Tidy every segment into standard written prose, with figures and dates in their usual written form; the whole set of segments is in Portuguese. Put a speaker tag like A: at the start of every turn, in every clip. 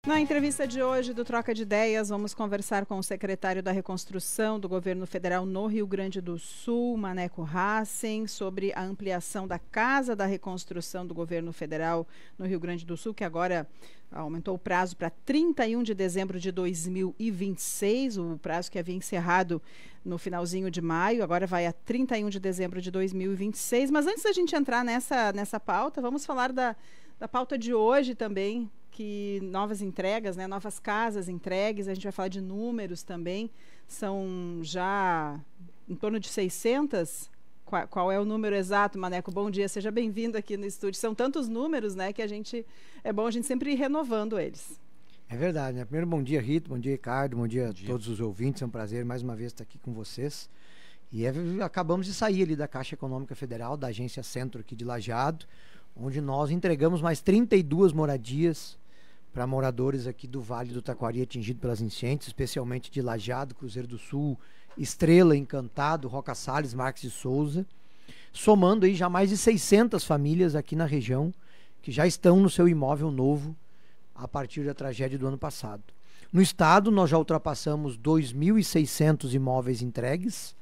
A: Na entrevista de hoje do Troca de Ideias, vamos conversar com o secretário da Reconstrução do Governo Federal no Rio Grande do Sul, Maneco Hassen, sobre a ampliação da Casa da Reconstrução do Governo Federal no Rio Grande do Sul, que agora aumentou o prazo para 31 de dezembro de 2026, o prazo que havia encerrado no finalzinho de maio, agora vai a 31 de dezembro de 2026. Mas antes da gente entrar nessa pauta, vamos falar da pauta de hoje também, que novas entregas, né, novas casas entregues, a gente vai falar de números também, são já em torno de 600. Qual é o número exato, Maneco? Bom dia, seja bem-vindo aqui no estúdio. São tantos números, né, que é bom a gente sempre ir renovando eles.
B: É verdade, né? Primeiro, bom dia, Rito, bom dia, Ricardo, bom dia a todos os ouvintes, é um prazer mais uma vez estar aqui com vocês. E acabamos de sair ali da Caixa Econômica Federal, da Agência Centro aqui de Lajeado, onde nós entregamos mais 32 moradias para moradores aqui do Vale do Taquari atingido pelas enchentes, especialmente de Lajeado, Cruzeiro do Sul, Estrela, Encantado, Roca Salles, Marques de Souza, somando aí já mais de 600 famílias aqui na região que já estão no seu imóvel novo a partir da tragédia do ano passado. No estado, nós já ultrapassamos 2.600 imóveis entregues,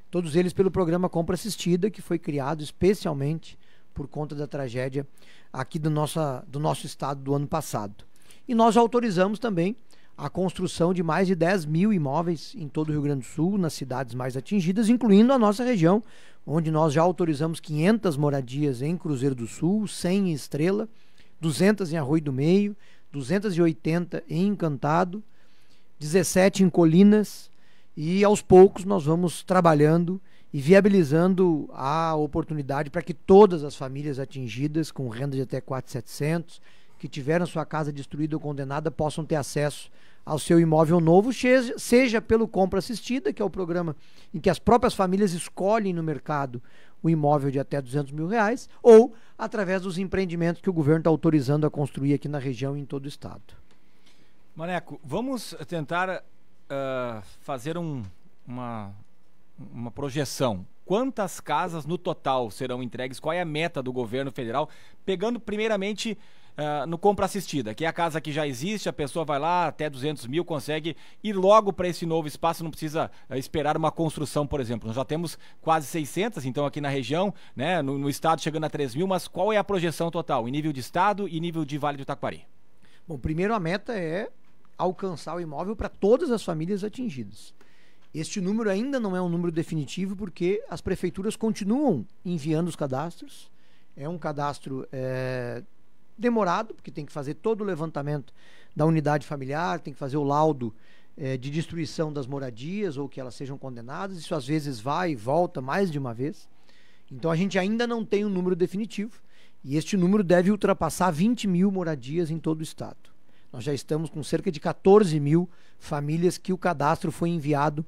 B: todos eles pelo programa Compra Assistida, que foi criado especialmente por conta da tragédia aqui do nosso estado do ano passado. E nós já autorizamos também a construção de mais de 10 mil imóveis em todo o Rio Grande do Sul, nas cidades mais atingidas, incluindo a nossa região, onde nós já autorizamos 500 moradias em Cruzeiro do Sul, 100 em Estrela, 200 em Arroio do Meio, 280 em Encantado, 17 em Colinas, e aos poucos nós vamos trabalhando e viabilizando a oportunidade para que todas as famílias atingidas com renda de até 4.700, que tiveram sua casa destruída ou condenada, possam ter acesso ao seu imóvel novo, seja pelo Compra Assistida, que é o programa em que as próprias famílias escolhem no mercado o imóvel de até R$200 mil, ou através dos empreendimentos que o governo está autorizando a construir aqui na região e em todo o estado.
C: Maneco, vamos tentar fazer uma projeção. Quantas casas no total serão entregues? Qual é a meta do governo federal? Pegando primeiramente no Compra Assistida, que é a casa que já existe, a pessoa vai lá, até 200 mil, consegue ir logo para esse novo espaço, não precisa esperar uma construção, por exemplo. Nós já temos quase 600, então, aqui na região, né, no estado chegando a 3 mil, mas qual é a projeção total, em nível de estado e nível de Vale do Taquari?
B: Bom, primeiro a meta é alcançar o imóvel para todas as famílias atingidas. Este número ainda não é um número definitivo, porque as prefeituras continuam enviando os cadastros. É um cadastro demorado, porque tem que fazer todo o levantamento da unidade familiar, tem que fazer o laudo de destruição das moradias ou que elas sejam condenadas. Isso às vezes vai e volta mais de uma vez. Então a gente ainda não tem um número definitivo, e este número deve ultrapassar 20 mil moradias em todo o estado. Nós já estamos com cerca de 14 mil famílias que o cadastro foi enviado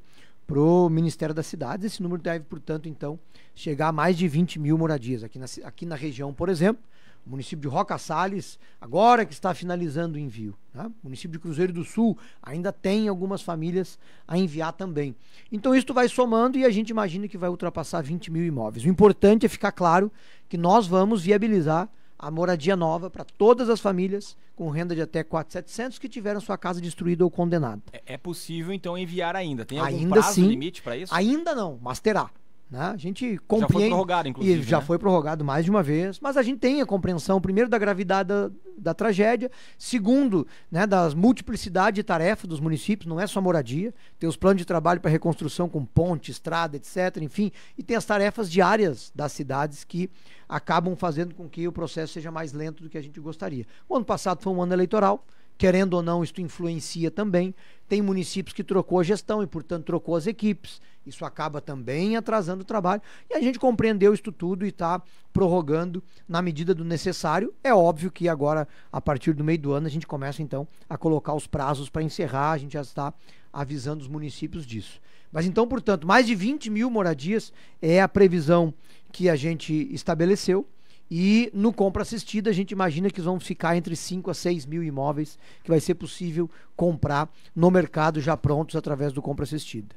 B: para o Ministério das Cidades. Esse número deve, portanto, então, chegar a mais de 20 mil moradias. Aqui na região, por exemplo, o município de Roca Salles, agora que está finalizando o envio, né? O município de Cruzeiro do Sul ainda tem algumas famílias a enviar também. Então isso vai somando e a gente imagina que vai ultrapassar 20 mil imóveis. O importante é ficar claro que nós vamos viabilizar a moradia nova para todas as famílias com renda de até 4.700 que tiveram sua casa destruída ou condenada.
C: É possível, então, enviar ainda? Tem algum
B: ainda
C: prazo limite para isso?
B: Ainda não, mas terá. Né? A gente compreende.
C: Já foi prorrogado, inclusive.
B: E já foi prorrogado mais de uma vez, mas a gente tem a compreensão, primeiro, da gravidade da tragédia, segundo, né, das multiplicidade de tarefas dos municípios, não é só moradia, tem os planos de trabalho para reconstrução com ponte, estrada, etc., enfim, e tem as tarefas diárias das cidades que acabam fazendo com que o processo seja mais lento do que a gente gostaria. O ano passado foi um ano eleitoral, querendo ou não, isso influencia também. Tem municípios que trocou a gestão e, portanto, trocou as equipes. Isso acaba também atrasando o trabalho. E a gente compreendeu isso tudo e está prorrogando na medida do necessário. É óbvio que agora, a partir do meio do ano, a gente começa, então, a colocar os prazos para encerrar. A gente já está avisando os municípios disso. Mas, então, portanto, mais de 20 mil moradias é a previsão que a gente estabeleceu. E no Compra Assistida a gente imagina que vão ficar entre 5 a 6 mil imóveis que vai ser possível comprar no mercado já prontos através do Compra Assistida.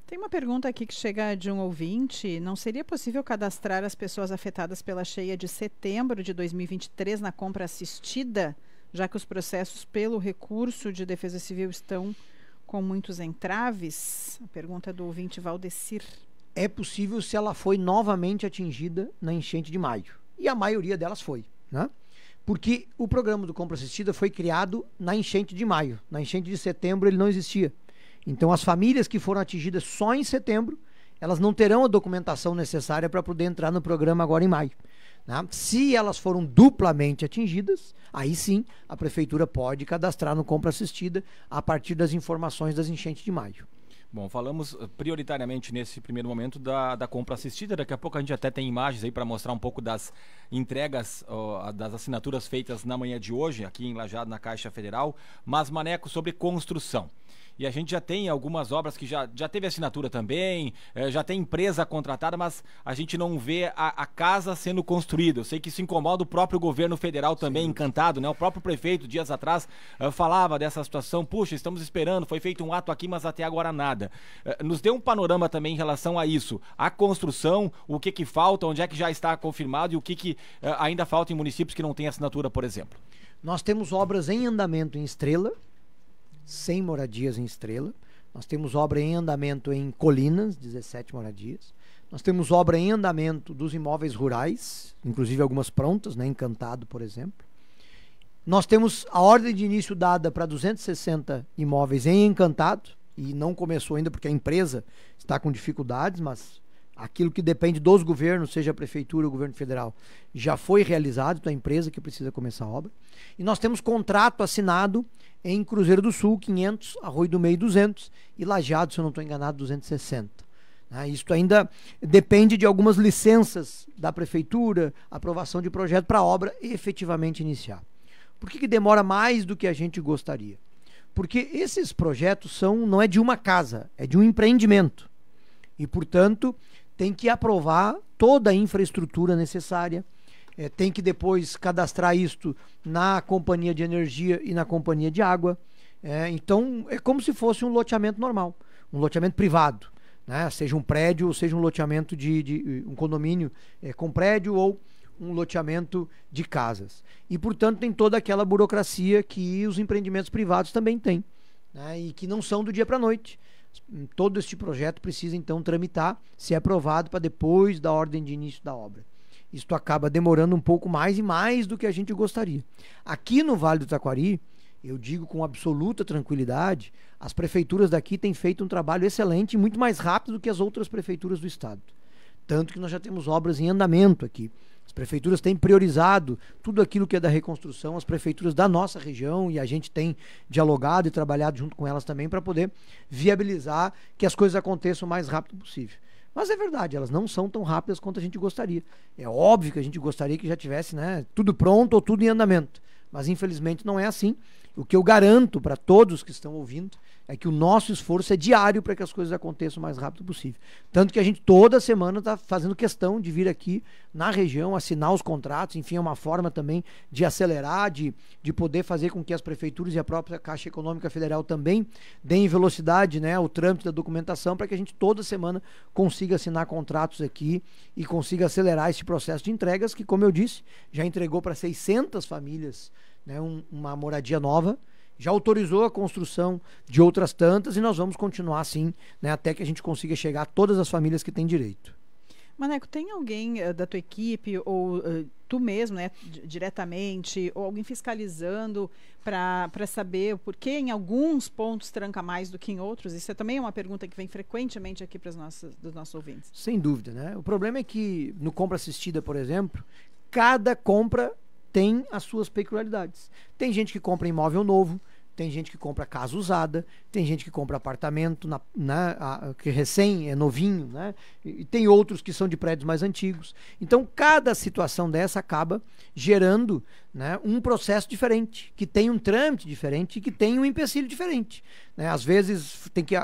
A: Tem uma pergunta aqui que chega de um ouvinte. Não seria possível cadastrar as pessoas afetadas pela cheia de setembro de 2023 na Compra Assistida já que os processos pelo recurso de defesa civil estão com muitos entraves? A pergunta é do ouvinte Valdecir.
B: É possível se ela foi novamente atingida na enchente de maio. E a maioria delas foi, né? Porque o programa do Compra Assistida foi criado na enchente de maio. Na enchente de setembro ele não existia. Então as famílias que foram atingidas só em setembro, elas não terão a documentação necessária para poder entrar no programa agora em maio, né? Se elas foram duplamente atingidas, aí sim a prefeitura pode cadastrar no Compra Assistida a partir das informações das enchentes de maio.
C: Bom, falamos prioritariamente nesse primeiro momento da compra assistida. Daqui a pouco a gente até tem imagens aí para mostrar um pouco das entregas, das assinaturas feitas na manhã de hoje, aqui em Lajeado, na Caixa Federal. Mas, Maneco, sobre construção. E a gente já tem algumas obras que já teve assinatura também, já tem empresa contratada, mas a gente não vê a casa sendo construída. Eu sei que isso incomoda o próprio governo federal também, sim, encantado, né? O próprio prefeito, dias atrás, falava dessa situação. Puxa, estamos esperando, foi feito um ato aqui, mas até agora nada. Nos dê um panorama também em relação a isso. A construção, o que falta, onde é que já está confirmado e o que ainda falta em municípios que não têm assinatura, por exemplo.
B: Nós temos obras em andamento em Estrela, 100 moradias em Estrela. Nós temos obra em andamento em Colinas, 17 moradias. Nós temos obra em andamento dos imóveis rurais, inclusive algumas prontas, né? Encantado, por exemplo. Nós temos a ordem de início dada para 260 imóveis em Encantado, e não começou ainda porque a empresa está com dificuldades, mas aquilo que depende dos governos, seja a prefeitura ou o governo federal, já foi realizado, então é a empresa que precisa começar a obra. E nós temos contrato assinado em Cruzeiro do Sul, 500, Arroio do Meio, 200, e Lajeado, se eu não estou enganado, 260. Isto ainda depende de algumas licenças da prefeitura, aprovação de projeto para a obra efetivamente iniciar. Por que demora mais do que a gente gostaria? Porque esses projetos não é de uma casa, é de um empreendimento. E, portanto, tem que aprovar toda a infraestrutura necessária, tem que depois cadastrar isto na companhia de energia e na companhia de água. Então, é como se fosse um loteamento normal, um loteamento privado, né? Seja um prédio ou seja um loteamento de um condomínio com prédio ou um loteamento de casas. E, portanto, tem toda aquela burocracia que os empreendimentos privados também têm, né? E que não são do dia para a noite. Todo este projeto precisa, então, tramitar, ser aprovado para depois da ordem de início da obra. Isto acaba demorando um pouco mais e mais do que a gente gostaria. Aqui no Vale do Taquari, eu digo com absoluta tranquilidade, as prefeituras daqui têm feito um trabalho excelente e muito mais rápido do que as outras prefeituras do estado. Tanto que nós já temos obras em andamento aqui. As prefeituras têm priorizado tudo aquilo que é da reconstrução, as prefeituras da nossa região, e a gente tem dialogado e trabalhado junto com elas também para poder viabilizar que as coisas aconteçam o mais rápido possível. Mas é verdade, elas não são tão rápidas quanto a gente gostaria. É óbvio que a gente gostaria que já tivesse, né, tudo pronto ou tudo em andamento. Mas infelizmente não é assim. O que eu garanto para todos que estão ouvindo é que o nosso esforço é diário para que as coisas aconteçam o mais rápido possível. Tanto que a gente toda semana está fazendo questão de vir aqui na região, assinar os contratos, enfim, é uma forma também de acelerar, de poder fazer com que as prefeituras e a própria Caixa Econômica Federal também deem velocidade, né, ao trâmite da documentação para que a gente toda semana consiga assinar contratos aqui e consiga acelerar esse processo de entregas que, como eu disse, já entregou para 600 famílias, né, uma moradia nova, já autorizou a construção de outras tantas e nós vamos continuar assim, né, até que a gente consiga chegar a todas as famílias que têm direito.
A: Maneco, tem alguém da tua equipe ou tu mesmo, né, diretamente, ou alguém fiscalizando para saber por que em alguns pontos tranca mais do que em outros? Isso também é uma pergunta que vem frequentemente aqui para dos nossos ouvintes.
B: Sem dúvida, né? O problema é que no compra assistida, por exemplo, cada compra tem as suas peculiaridades. Tem gente que compra imóvel novo, tem gente que compra casa usada, tem gente que compra apartamento que recém é novinho, né? E tem outros que são de prédios mais antigos. Então, cada situação dessa acaba gerando, né, um processo diferente, que tem um trâmite diferente e que tem um empecilho diferente, né? Às vezes tem que...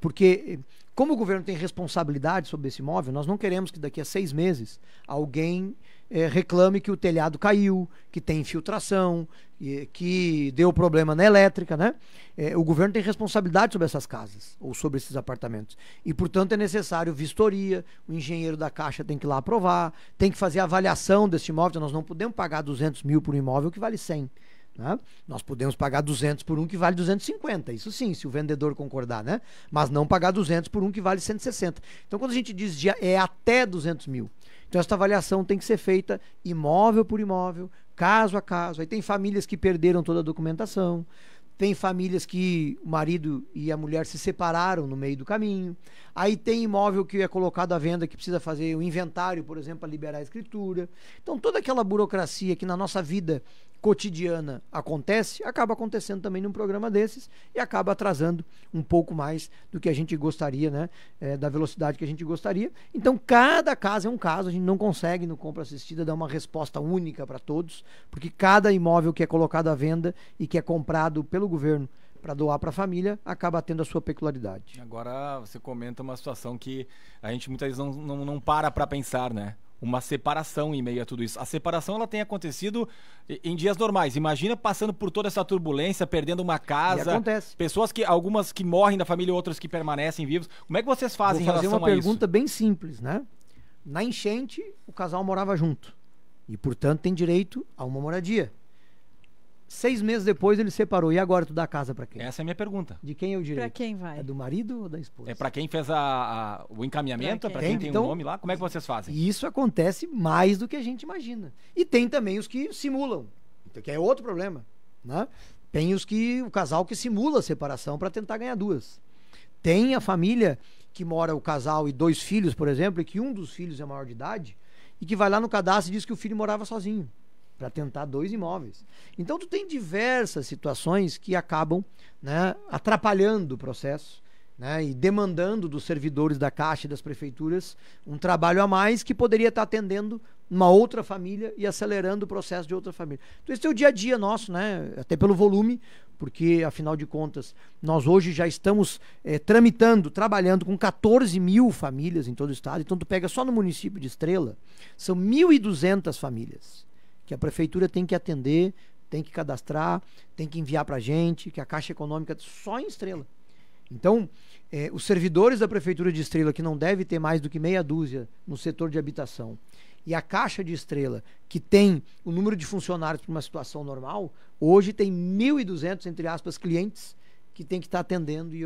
B: porque... Como o governo tem responsabilidade sobre esse imóvel, nós não queremos que daqui a 6 meses alguém reclame que o telhado caiu, que tem infiltração, que deu problema na elétrica, né? O governo tem responsabilidade sobre essas casas ou sobre esses apartamentos. E, portanto, é necessário vistoria, o engenheiro da Caixa tem que ir lá aprovar, tem que fazer a avaliação desse imóvel, então nós não podemos pagar 200 mil por um imóvel que vale 100. Né? Nós podemos pagar 200 por um que vale 250, isso sim, se o vendedor concordar, né? Mas não pagar 200 por um que vale 160. Então, quando a gente diz é até 200 mil, então essa avaliação tem que ser feita imóvel por imóvel, caso a caso. Aí tem famílias que perderam toda a documentação, tem famílias que o marido e a mulher se separaram no meio do caminho, aí tem imóvel que é colocado à venda que precisa fazer o inventário, por exemplo, para liberar a escritura. Então toda aquela burocracia que na nossa vida cotidiana acontece, acaba acontecendo também num programa desses e acaba atrasando um pouco mais do que a gente gostaria, né? Da velocidade que a gente gostaria. Então cada caso é um caso, a gente não consegue no Compra Assistida dar uma resposta única para todos, porque cada imóvel que é colocado à venda e que é comprado pelo governo para doar para a família acaba tendo a sua peculiaridade.
C: Agora você comenta uma situação que a gente muitas vezes não para pensar, né? Uma separação em meio a tudo isso. A separação ela tem acontecido em dias normais. Imagina passando por toda essa turbulência, perdendo uma casa.
B: E acontece.
C: Pessoas que, algumas que morrem da família, outras que permanecem vivos. Como é que vocês fazem em relação a isso?
B: Vou fazer uma pergunta bem simples, né? Na enchente, o casal morava junto. E, portanto, tem direito a uma moradia. 6 meses depois ele separou. E agora tu dá a casa para quem?
C: Essa é a minha pergunta.
B: De quem é o direito?
A: Para quem vai?
B: É do marido ou da esposa?
C: É para quem fez o encaminhamento, para quem tem um nome lá? Como é que vocês fazem?
B: E isso acontece mais do que a gente imagina. E tem também os que simulam, que é outro problema, né? Tem o casal que simula a separação para tentar ganhar 2. Tem a família que mora o casal e 2 filhos, por exemplo, e que um dos filhos é maior de idade e que vai lá no cadastro e diz que o filho morava sozinho, para tentar 2 imóveis. Então tu tem diversas situações que acabam, né, atrapalhando o processo, né, e demandando dos servidores da Caixa e das prefeituras um trabalho a mais que poderia estar atendendo uma outra família e acelerando o processo de outra família. Então esse é o dia a dia nosso, né, até pelo volume, porque afinal de contas nós hoje já estamos trabalhando com 14 mil famílias em todo o estado. Então tu pega só no município de Estrela, são 1.200 famílias que a prefeitura tem que atender, tem que cadastrar, tem que enviar para a gente, que a Caixa Econômica só em Estrela. Então, os servidores da Prefeitura de Estrela, que não deve ter mais do que meia dúzia no setor de habitação, e a Caixa de Estrela, que tem o número de funcionários para uma situação normal, hoje tem 1.200, entre aspas, clientes que tem que estar atendendo. E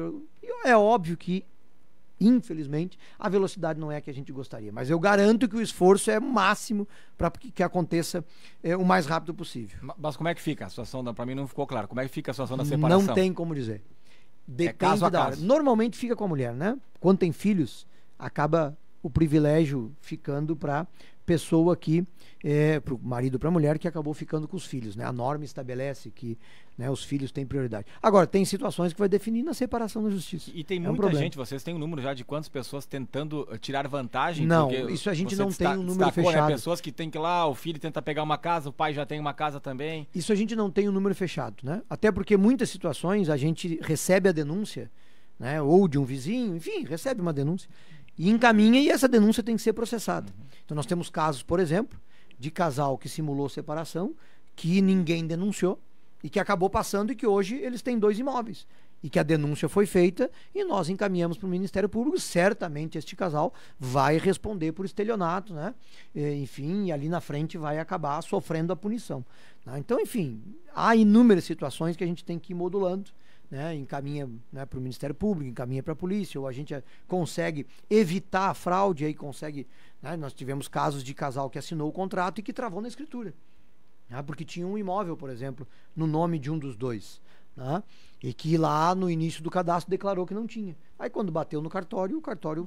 B: é óbvio que, infelizmente, a velocidade não é a que a gente gostaria. Mas eu garanto que o esforço é máximo para que aconteça o mais rápido possível.
C: Mas como é que fica a situação? Para mim não ficou claro. Como é que fica a situação da separação?
B: Não tem como dizer. Depende
C: caso a
B: da
C: caso.
B: hora. Normalmente fica com a mulher, né? Quando tem filhos, acaba o privilégio ficando para pessoa que para o marido, para a mulher, que acabou ficando com os filhos, né? A norma estabelece que, né, os filhos têm prioridade. Agora, tem situações que vai definir na separação na justiça.
C: E tem muita gente, vocês têm um número já de quantas pessoas tentando tirar vantagem?
B: Não, isso a gente não tem um número fechado.
C: Né? Pessoas que tem que ir lá, o filho tenta pegar uma casa, o pai já tem uma casa também.
B: Isso a gente não tem um número fechado, né? Até porque muitas situações a gente recebe a denúncia, né, ou de um vizinho, enfim, recebe uma denúncia e encaminha, e essa denúncia tem que ser processada. Então nós temos casos, por exemplo, de casal que simulou separação, que ninguém denunciou e que acabou passando, e que hoje eles têm 2 imóveis. E que a denúncia foi feita e nós encaminhamos para o Ministério Público. Certamente este casal vai responder por estelionato, né? Enfim, e ali na frente vai acabar sofrendo a punição, né? Então, enfim, há inúmeras situações que a gente tem que ir modulando, né? Encaminha, né, para o Ministério Público, encaminha para a polícia, ou a gente consegue evitar a fraude, aí consegue, né? Nós tivemos casos de casal que assinou o contrato e que travou na escritura, né? Porque tinha um imóvel, por exemplo, no nome de um dos 2, né? E que lá no início do cadastro declarou que não tinha. Aí quando bateu no cartório, o cartório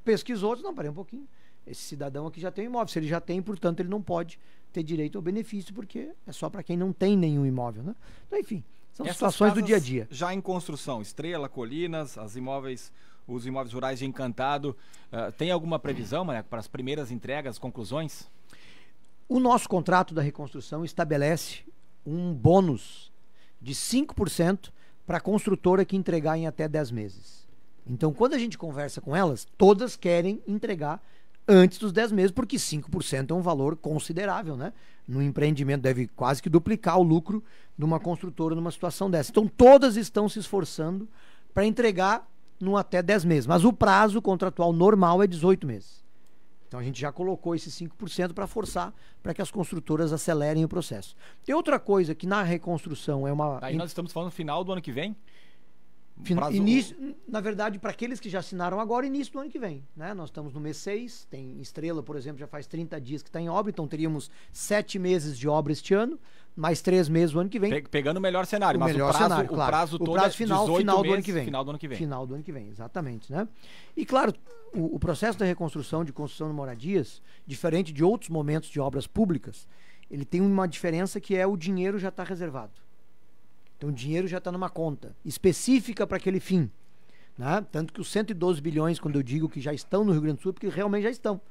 B: pesquisou, disse, não, parei um pouquinho, esse cidadão aqui já tem um imóvel, se ele já tem, portanto ele não pode ter direito ao benefício, porque é só para quem não tem nenhum imóvel, né? Então, enfim, são situações do dia a dia.
C: Já em construção, Estrela, Colinas, os imóveis rurais de Encantado, tem alguma previsão, Maneco, para as primeiras entregas, conclusões?
B: O nosso contrato da reconstrução estabelece um bônus de 5% para a construtora que entregar em até 10 meses. Então, quando a gente conversa com elas, todas querem entregar antes dos 10 meses, porque 5% é um valor considerável, né? No empreendimento deve quase que duplicar o lucro de uma construtora numa situação dessa. Então, todas estão se esforçando para entregar no até 10 meses. Mas o prazo contratual normal é 18 meses. Então a gente já colocou esses 5% para forçar para que as construtoras acelerem o processo. Tem outra coisa que na reconstrução é uma...
C: Aí nós estamos falando final do ano que vem?
B: Início, na verdade, para aqueles que já assinaram agora, início do ano que vem, né? Nós estamos no mês 6, tem Estrela, por exemplo, já faz 30 dias que está em obra, então teríamos 7 meses de obra este ano, mais 3 meses o ano que vem.
C: Pegando o melhor cenário,
B: mas
C: melhor
B: cenário,
C: o prazo todo
B: prazo final, final
C: meses,
B: do ano que vem.
C: Final do ano que vem.
B: Final do ano que vem, exatamente, né? E claro, o processo da reconstrução, de construção de moradias, diferente de outros momentos de obras públicas, ele tem uma diferença que é o dinheiro já está reservado. Então o dinheiro já está numa conta específica para aquele fim, né? Tanto que os 112 bilhões, quando eu digo que já estão no Rio Grande do Sul, é porque realmente já estão.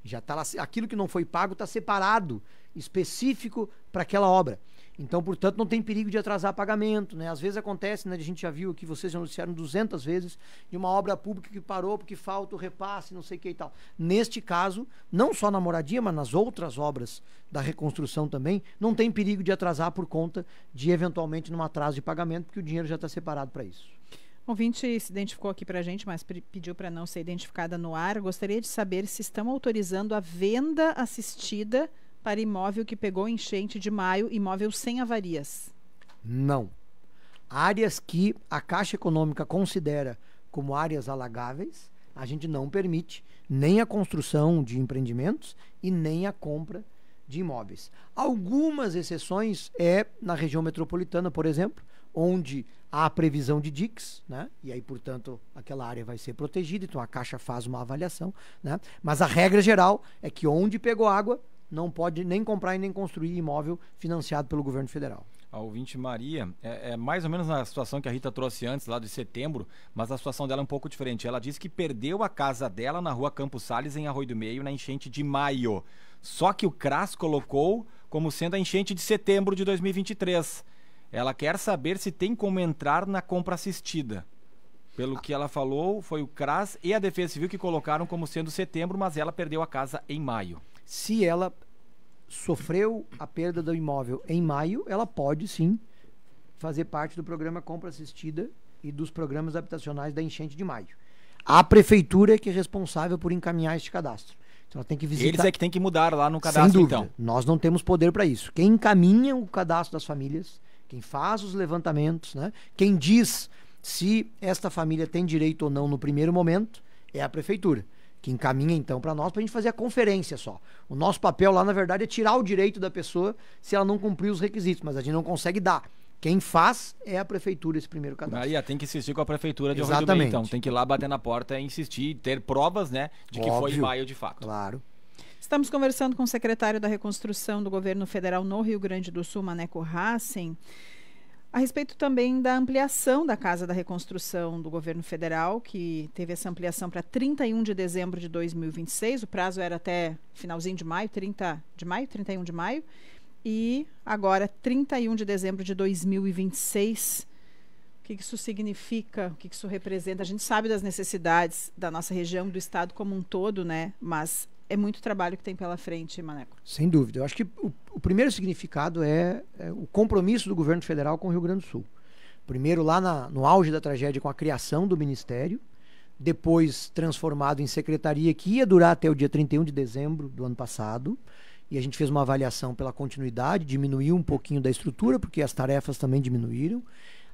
B: Já está lá, aquilo que não foi pago está separado, específico para aquela obra. Então, portanto, não tem perigo de atrasar pagamento, né? Às vezes acontece, né? A gente já viu aqui, vocês já anunciaram 200 vezes, de uma obra pública que parou porque falta o repasse, não sei o que e tal. Neste caso, não só na moradia, mas nas outras obras da reconstrução também, não tem perigo de atrasar por conta de, eventualmente, num atraso de pagamento, porque o dinheiro já está separado para isso.
A: O ouvinte se identificou aqui para a gente, mas pediu para não ser identificada no ar. Gostaria de saber se estão autorizando a venda assistida para imóvel que pegou enchente de maio, imóvel sem avarias.
B: Não. Áreas que a Caixa Econômica considera como áreas alagáveis, a gente não permite nem a construção de empreendimentos e nem a compra de imóveis. Algumas exceções é na região metropolitana, por exemplo, onde há previsão de diques, né? E aí, portanto, aquela área vai ser protegida, então a Caixa faz uma avaliação, né? Mas a regra geral é que onde pegou água, não pode nem comprar e nem construir imóvel financiado pelo governo federal.
C: A ouvinte Maria, é mais ou menos na situação que a Rita trouxe antes, lá de setembro, mas a situação dela é um pouco diferente. Ela disse que perdeu a casa dela na rua Campos Sales, em Arroio do Meio, na enchente de maio. Só que o CRAS colocou como sendo a enchente de setembro de 2023. Ela quer saber se tem como entrar na compra assistida. Pelo que ela falou, foi o CRAS e a Defesa Civil que colocaram como sendo setembro, mas ela perdeu a casa em maio.
B: Se ela sofreu a perda do imóvel em maio, ela pode sim fazer parte do programa Compra Assistida e dos programas habitacionais da enchente de maio. A prefeitura é que é responsável por encaminhar este cadastro. Então ela tem que visitar.
C: Eles é que tem que mudar lá no cadastro,
B: sem dúvida,
C: então.
B: Nós não temos poder para isso. Quem encaminha o cadastro das famílias, quem faz os levantamentos, né? Quem diz se esta família tem direito ou não no primeiro momento, é a prefeitura, que encaminha então para nós, para a gente fazer a conferência só. O nosso papel lá, na verdade, é tirar o direito da pessoa se ela não cumprir os requisitos, mas a gente não consegue dar. Quem faz é a prefeitura esse primeiro cadastro.
C: Maria, tem que insistir com a prefeitura de Arroio do Meio, então. Tem que ir lá bater na porta e insistir, ter provas, né, de que foi em maio de fato.
B: Claro.
A: Estamos conversando com o secretário da Reconstrução do Governo Federal no Rio Grande do Sul, Maneco Hassen, a respeito também da ampliação da Casa da Reconstrução do Governo Federal, que teve essa ampliação para 31 de dezembro de 2026. O prazo era até finalzinho de maio, 31 de maio. E agora, 31 de dezembro de 2026. O que isso significa? O que isso representa? A gente sabe das necessidades da nossa região, do estado como um todo, né? Mas é muito trabalho que tem pela frente, Maneco.
B: Sem dúvida. Eu acho que o primeiro significado é o compromisso do governo federal com o Rio Grande do Sul. Primeiro lá no auge da tragédia com a criação do Ministério, depois transformado em secretaria que ia durar até o dia 31 de dezembro do ano passado, e a gente fez uma avaliação pela continuidade, diminuiu um pouquinho da estrutura, porque as tarefas também diminuíram.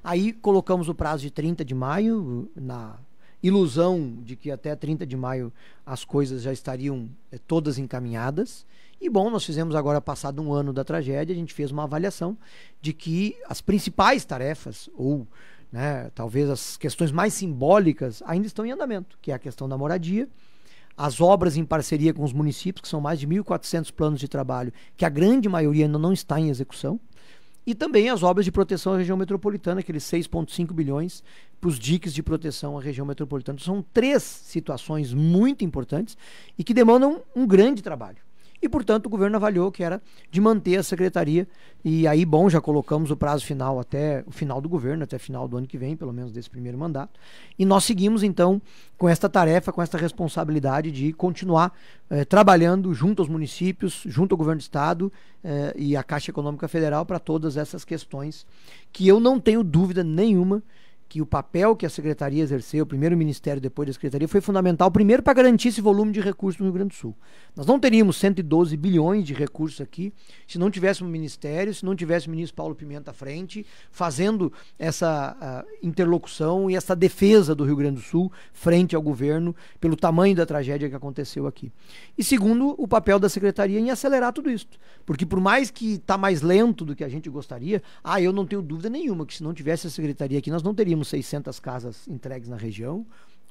B: Aí colocamos o prazo de 30 de maio, na ilusão de que até 30 de maio as coisas já estariam todas encaminhadas. E bom, nós fizemos agora, passado um ano da tragédia, a gente fez uma avaliação de que as principais tarefas, ou né, talvez as questões mais simbólicas, ainda estão em andamento, que é a questão da moradia, as obras em parceria com os municípios, que são mais de 1.400 planos de trabalho, que a grande maioria ainda não está em execução, e também as obras de proteção à região metropolitana, aqueles 6,5 bilhões para os diques de proteção à região metropolitana. São 3 situações muito importantes e que demandam um grande trabalho. E, portanto, o governo avaliou que era de manter a secretaria. E aí, bom, já colocamos o prazo final até o final do governo, até final do ano que vem, pelo menos desse primeiro mandato. E nós seguimos, então, com esta tarefa, com esta responsabilidade de continuar trabalhando junto aos municípios, junto ao governo do estado e à Caixa Econômica Federal para todas essas questões que eu não tenho dúvida nenhuma que o papel que a Secretaria exerceu, o primeiro Ministério depois da Secretaria, foi fundamental, primeiro, para garantir esse volume de recursos no Rio Grande do Sul. Nós não teríamos 112 bilhões de recursos aqui se não tivéssemos um ministério, se não tivesse o ministro Paulo Pimenta à frente, fazendo essa interlocução e essa defesa do Rio Grande do Sul frente ao governo, pelo tamanho da tragédia que aconteceu aqui. E segundo, o papel da Secretaria em acelerar tudo isso. Porque por mais que está mais lento do que a gente gostaria, eu não tenho dúvida nenhuma que se não tivesse a Secretaria aqui, nós não teríamos 600 casas entregues na região,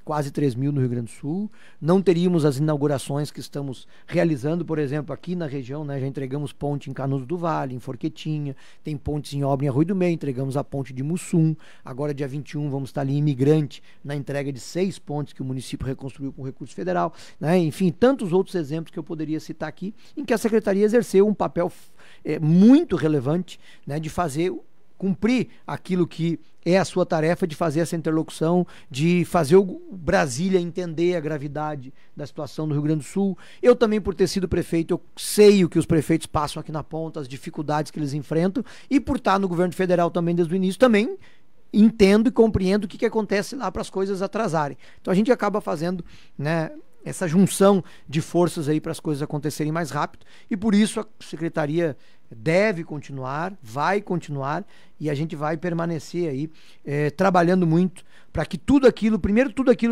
B: quase 3.000 no Rio Grande do Sul, não teríamos as inaugurações que estamos realizando, por exemplo, aqui na região, né, já entregamos ponte em Canudos do Vale, em Forquetinha, tem pontes em obra em Arroio do Meio, entregamos a ponte de Mussum, agora dia 21 vamos estar ali em Imigrante, na entrega de 6 pontes que o município reconstruiu com recurso federal, né, enfim, tantos outros exemplos que eu poderia citar aqui, em que a Secretaria exerceu um papel muito relevante, né, de cumprir aquilo que é a sua tarefa, de fazer essa interlocução, de fazer o Brasília entender a gravidade da situação do Rio Grande do Sul. Eu também, por ter sido prefeito, eu sei o que os prefeitos passam aqui na ponta, as dificuldades que eles enfrentam, e por estar no governo federal também desde o início, também entendo e compreendo o que acontece lá para as coisas atrasarem. Então a gente acaba fazendo, né, essa junção de forças aí para as coisas acontecerem mais rápido, e por isso a Secretaria deve continuar, vai continuar, e a gente vai permanecer aí trabalhando muito para que tudo aquilo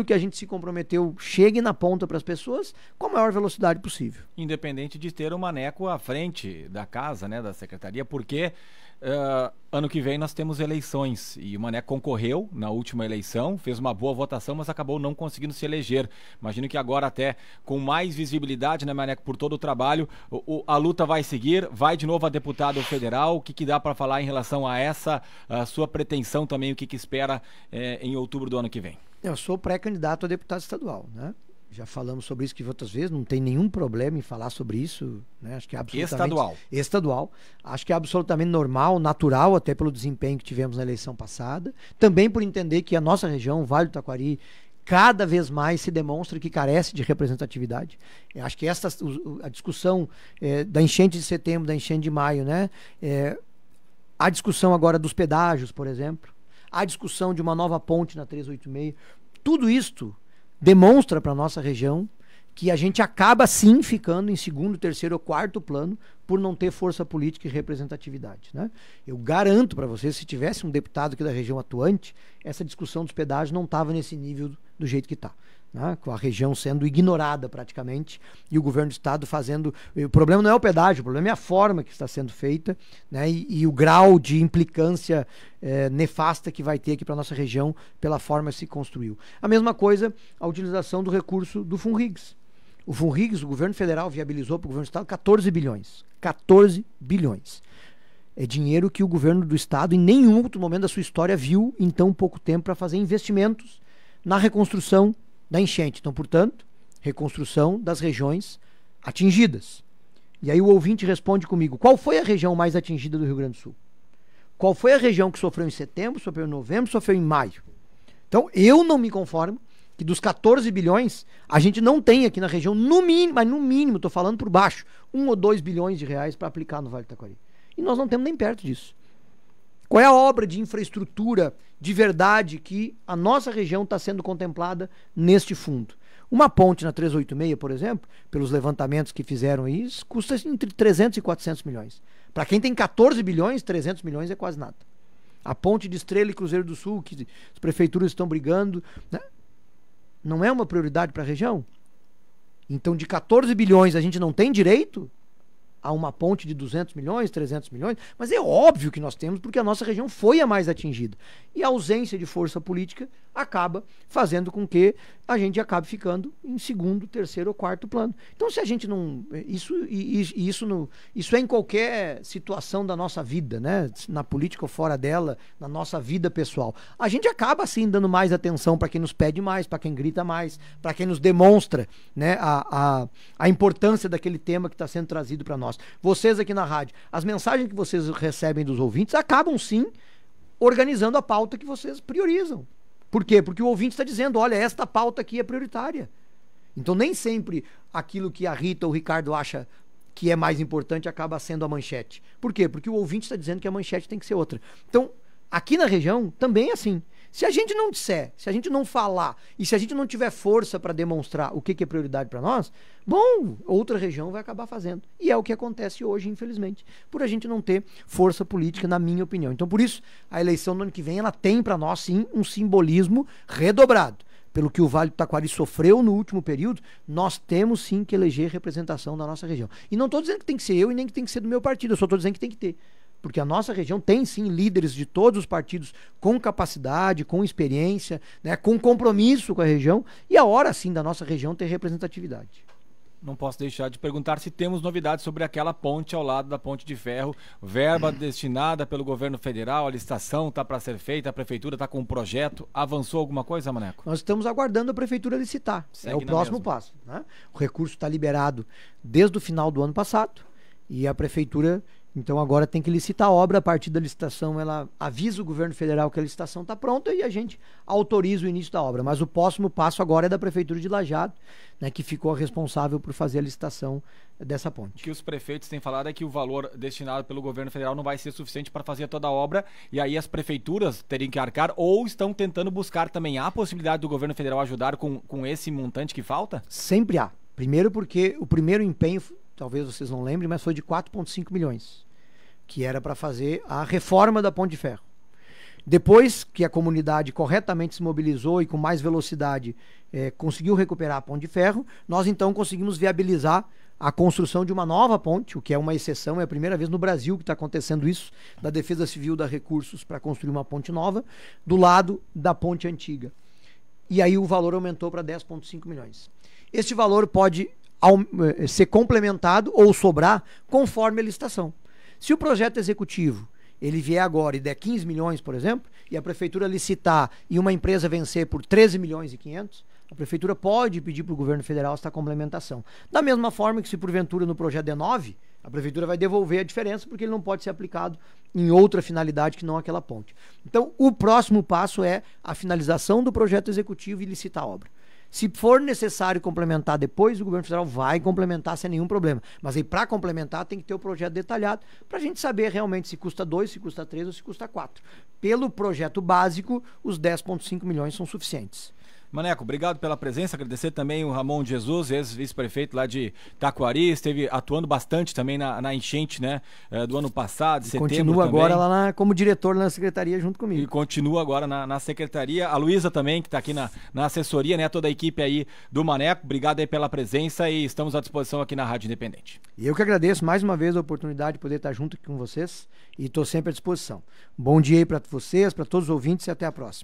B: que a gente se comprometeu chegue na ponta para as pessoas com a maior velocidade possível.
C: Independente de ter o Maneco à frente da casa, né, da Secretaria, porque ano que vem nós temos eleições e o Maneco concorreu na última eleição, fez uma boa votação, mas acabou não conseguindo se eleger. Imagino que agora, até com mais visibilidade, né, Maneco, por todo o trabalho, a luta vai seguir, vai de novo a deputado federal. O que dá para falar em relação a essa sua pretensão também, o que espera em outubro do ano que vem?
B: Eu sou pré-candidato a deputado estadual, né? Já falamos sobre isso que outras vezes, não tem nenhum problema em falar sobre isso, né? Acho que é absolutamente estadual. Acho que é absolutamente normal, natural, até pelo desempenho que tivemos na eleição passada. Também por entender que a nossa região, o Vale do Taquari, cada vez mais se demonstra que carece de representatividade. Eu acho que a discussão da enchente de setembro, da enchente de maio, né? A discussão agora dos pedágios, por exemplo, a discussão de uma nova ponte na 386, tudo isto demonstra para a nossa região que a gente acaba sim ficando em segundo, terceiro ou quarto plano por não ter força política e representatividade, né? Eu garanto para vocês, se tivesse um deputado aqui da região atuante, essa discussão dos pedágios não estava nesse nível do jeito que está, né? Com a região sendo ignorada praticamente e o governo do estado fazendo... O problema não é o pedágio, o problema é a forma que está sendo feita, né? E o grau de implicância nefasta que vai ter aqui para nossa região pela forma que se construiu. A mesma coisa, a utilização do recurso do Funrigs. O Funrigs, o governo federal viabilizou para o governo do estado 14 bilhões. 14 bilhões. É dinheiro que o governo do estado em nenhum outro momento da sua história viu em tão pouco tempo para fazer investimentos na reconstrução da enchente. Então, portanto, reconstrução das regiões atingidas. E aí o ouvinte responde comigo: qual foi a região mais atingida do Rio Grande do Sul? Qual foi a região que sofreu em setembro, sofreu em novembro, sofreu em maio? Então, eu não me conformo que dos 14 bilhões, a gente não tem aqui na região, no mínimo, mas no mínimo, estou falando por baixo, 1 ou 2 bilhões de reais para aplicar no Vale do Taquari. E nós não temos nem perto disso. Qual é a obra de infraestrutura de verdade que a nossa região está sendo contemplada neste fundo? Uma ponte na 386, por exemplo, pelos levantamentos que fizeram isso, custa entre 300 e 400 milhões. Para quem tem 14 bilhões, 300 milhões é quase nada. A ponte de Estrela e Cruzeiro do Sul, que as prefeituras estão brigando, né? Não é uma prioridade para a região? Então, de 14 bilhões a gente não tem direito a uma ponte de 200 milhões, 300 milhões, mas é óbvio que nós temos, porque a nossa região foi a mais atingida. E a ausência de força política acaba fazendo com que a gente acabe ficando em segundo, terceiro ou quarto plano. Então, se a gente não... Isso é em qualquer situação da nossa vida, né? Na política ou fora dela, na nossa vida pessoal. A gente acaba, assim, dando mais atenção para quem nos pede mais, para quem grita mais, para quem nos demonstra, né, a importância daquele tema que está sendo trazido para nós. Vocês aqui na rádio, as mensagens que vocês recebem dos ouvintes acabam, sim, organizando a pauta que vocês priorizam. Por quê? Porque o ouvinte está dizendo, olha, esta pauta aqui é prioritária. Então nem sempre aquilo que a Rita ou o Ricardo acha que é mais importante acaba sendo a manchete. Por quê? Porque o ouvinte está dizendo que a manchete tem que ser outra. Então, aqui na região também é assim. Se a gente não disser, se a gente não falar e se a gente não tiver força para demonstrar o que é prioridade para nós, bom, outra região vai acabar fazendo. E é o que acontece hoje, infelizmente, por a gente não ter força política, na minha opinião. Então, por isso, a eleição do ano que vem, ela tem para nós, sim, um simbolismo redobrado. Pelo que o Vale do Taquari sofreu no último período, nós temos sim que eleger representação da nossa região. E não estou dizendo que tem que ser eu e nem que tem que ser do meu partido, eu só estou dizendo que tem que ter. Porque a nossa região tem sim líderes de todos os partidos com capacidade, com experiência, né, com compromisso com a região, e a hora sim da nossa região ter representatividade.
C: Não posso deixar de perguntar se temos novidades sobre aquela ponte ao lado da Ponte de Ferro, verba destinada pelo governo federal, a licitação está para ser feita, a prefeitura está com um projeto, avançou alguma coisa, Maneco?
B: Nós estamos aguardando a prefeitura licitar, é o próximo passo, né? O recurso está liberado desde o final do ano passado e a prefeitura... Então agora tem que licitar a obra, a partir da licitação ela avisa o governo federal que a licitação está pronta e a gente autoriza o início da obra. Mas o próximo passo agora é da Prefeitura de Lajeado, né, que ficou responsável por fazer a licitação dessa ponte.
C: O que os prefeitos têm falado é que o valor destinado pelo governo federal não vai ser suficiente para fazer toda a obra e aí as prefeituras teriam que arcar ou estão tentando buscar também a possibilidade do governo federal ajudar com esse montante que falta?
B: Sempre há. Primeiro porque o primeiro empenho... Talvez vocês não lembrem, mas foi de 4,5 milhões, que era para fazer a reforma da Ponte de Ferro. Depois que a comunidade corretamente se mobilizou e com mais velocidade conseguiu recuperar a Ponte de Ferro, nós então conseguimos viabilizar a construção de uma nova ponte, o que é uma exceção, é a primeira vez no Brasil que está acontecendo isso, da Defesa Civil dá recursos para construir uma ponte nova, do lado da ponte antiga. E aí o valor aumentou para 10,5 milhões. Este valor pode ser complementado ou sobrar conforme a licitação. Se o projeto executivo ele vier agora e der 15 milhões, por exemplo, e a prefeitura licitar e uma empresa vencer por 13 milhões e 500, a prefeitura pode pedir para o governo federal essa complementação. Da mesma forma que se porventura no projeto der 9, a prefeitura vai devolver a diferença porque ele não pode ser aplicado em outra finalidade que não aquela ponte. Então, o próximo passo é a finalização do projeto executivo e licitar a obra. Se for necessário complementar depois, o governo federal vai complementar sem nenhum problema. Mas aí, para complementar, tem que ter o projeto detalhado para a gente saber realmente se custa 2, se custa 3 ou se custa 4. Pelo projeto básico, os 10,5 milhões são suficientes.
C: Maneco, obrigado pela presença, agradecer também o Ramon Jesus, ex-vice-prefeito lá de Taquari, esteve atuando bastante também na enchente, né, do ano passado, setembro
B: continua
C: também.
B: Agora lá como diretor na secretaria junto comigo.
C: E continua agora na secretaria. A Luísa também, que está aqui na assessoria, né, toda a equipe aí do Maneco, obrigado aí pela presença e estamos à disposição aqui na Rádio Independente.
B: E eu que agradeço mais uma vez a oportunidade de poder estar junto aqui com vocês e estou sempre à disposição. Bom dia aí para vocês, para todos os ouvintes e até a próxima.